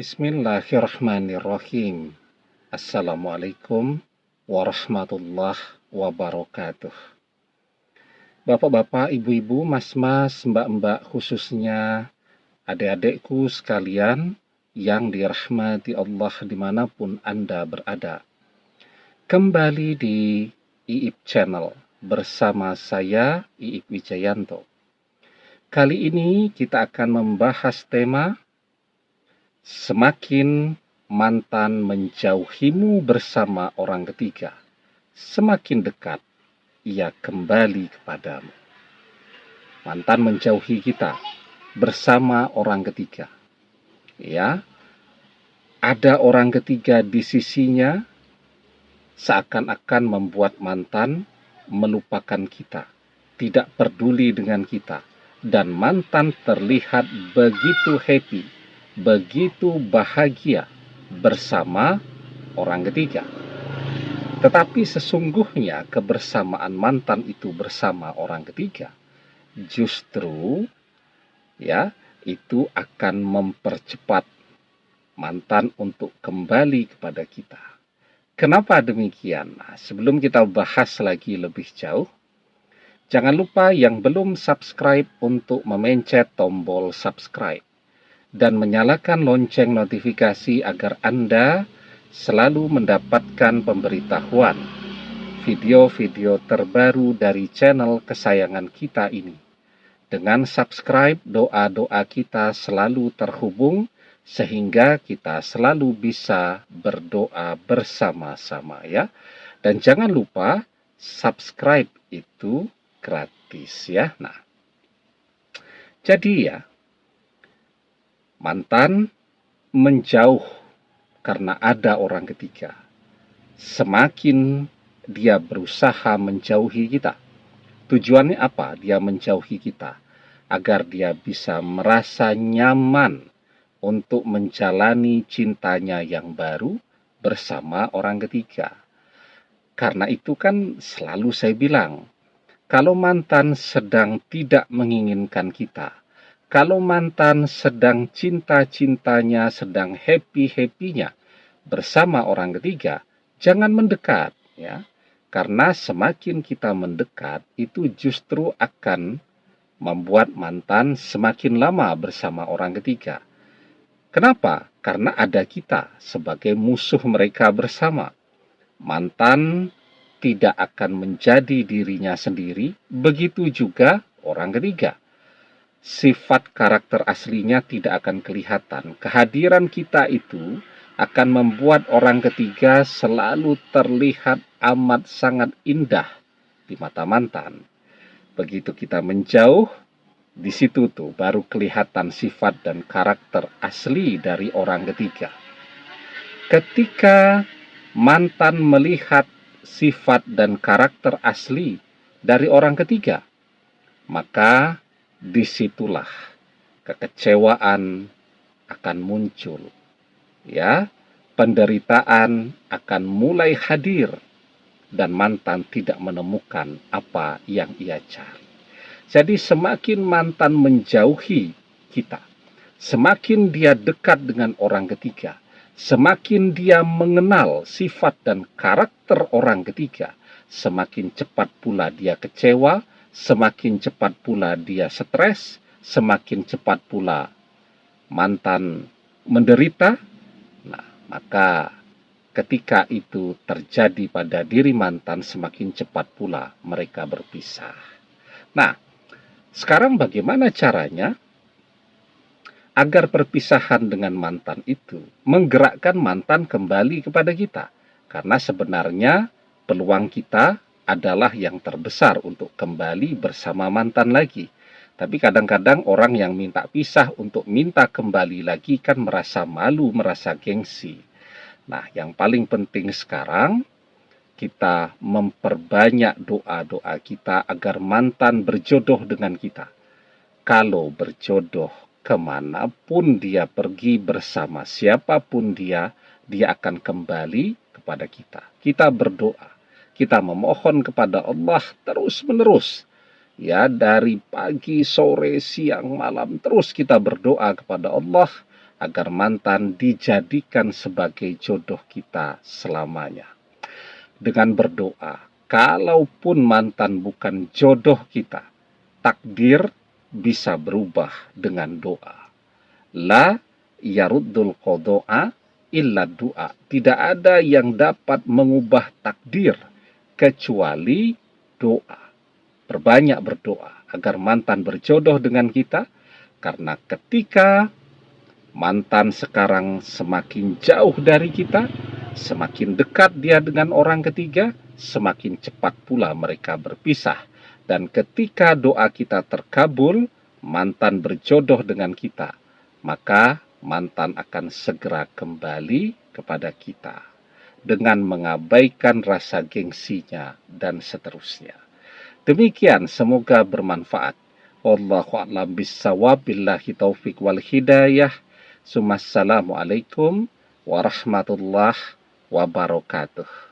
Bismillahirrahmanirrahim. Assalamualaikum warahmatullahi wabarakatuh. Bapak-bapak, ibu-ibu, mas-mas, mbak-mbak, khususnya adik-adikku sekalian yang dirahmati Allah dimanapun Anda berada. Kembali di IIP Channel bersama saya, IIP Wijayanto. Kali ini kita akan membahas tema semakin mantan menjauhimu bersama orang ketiga, semakin dekat ia kembali kepadamu. Mantan menjauhi kita bersama orang ketiga. Ya, ada orang ketiga di sisinya seakan-akan membuat mantan melupakan kita, tidak peduli dengan kita, dan mantan terlihat begitu happy, begitu bahagia bersama orang ketiga. Tetapi sesungguhnya kebersamaan mantan itu bersama orang ketiga justru itu akan mempercepat mantan untuk kembali kepada kita. Kenapa demikian? Nah, sebelum kita bahas lagi lebih jauh, jangan lupa yang belum subscribe untuk memencet tombol subscribe dan menyalakan lonceng notifikasi agar Anda selalu mendapatkan pemberitahuan video-video terbaru dari channel kesayangan kita ini. Dengan subscribe, doa-doa kita selalu terhubung sehingga kita selalu bisa berdoa bersama-sama ya. Dan jangan lupa subscribe itu gratis ya. Nah, jadi mantan menjauh karena ada orang ketiga. Semakin dia berusaha menjauhi kita. Tujuannya apa? Dia menjauhi kita agar dia bisa merasa nyaman untuk menjalani cintanya yang baru bersama orang ketiga. Karena itu kan selalu saya bilang, kalau mantan sedang tidak menginginkan kita, kalau mantan sedang cinta-cintanya, sedang happy-happynya bersama orang ketiga, jangan mendekat ya. Karena semakin kita mendekat, itu justru akan membuat mantan semakin lama bersama orang ketiga. Kenapa? Karena ada kita sebagai musuh mereka bersama. Mantan tidak akan menjadi dirinya sendiri, begitu juga orang ketiga. Sifat karakter aslinya tidak akan kelihatan. Kehadiran kita itu akan membuat orang ketiga selalu terlihat amat sangat indah di mata mantan. Begitu kita menjauh, di situ tuh baru kelihatan sifat dan karakter asli dari orang ketiga. Ketika mantan melihat sifat dan karakter asli dari orang ketiga, maka disitulah kekecewaan akan muncul. Ya, penderitaan akan mulai hadir dan mantan tidak menemukan apa yang ia cari. Jadi semakin mantan menjauhi kita, semakin dia dekat dengan orang ketiga, semakin dia mengenal sifat dan karakter orang ketiga, semakin cepat pula dia kecewa, semakin cepat pula dia stres, semakin cepat pula mantan menderita. Nah, maka ketika itu terjadi pada diri mantan, semakin cepat pula mereka berpisah. Nah, sekarang bagaimana caranya agar perpisahan dengan mantan itu menggerakkan mantan kembali kepada kita? Karena sebenarnya peluang kita adalah yang terbesar untuk kembali bersama mantan lagi. Tapi kadang-kadang orang yang minta pisah untuk minta kembali lagi kan merasa malu, merasa gengsi. Nah, yang paling penting sekarang kita memperbanyak doa-doa kita agar mantan berjodoh dengan kita. Kalau berjodoh, kemanapun dia pergi bersama siapapun dia akan kembali kepada kita. Kita berdoa, kita memohon kepada Allah terus-menerus. Ya, dari pagi, sore, siang, malam, terus kita berdoa kepada Allah agar mantan dijadikan sebagai jodoh kita selamanya. Dengan berdoa, kalaupun mantan bukan jodoh kita, takdir bisa berubah dengan doa. La yaruddul qada'a illa du'a. Tidak ada yang dapat mengubah takdir kecuali doa. Perbanyak berdoa agar mantan berjodoh dengan kita, karena ketika mantan sekarang semakin jauh dari kita, semakin dekat dia dengan orang ketiga, semakin cepat pula mereka berpisah. Dan ketika doa kita terkabul, mantan berjodoh dengan kita, maka mantan akan segera kembali kepada kita dengan mengabaikan rasa gengsinya dan seterusnya. Demikian, semoga bermanfaat. Wallahu a'lam bissawab, billahi taufik wal hidayah. Assalamualaikum warahmatullahi wabarakatuh.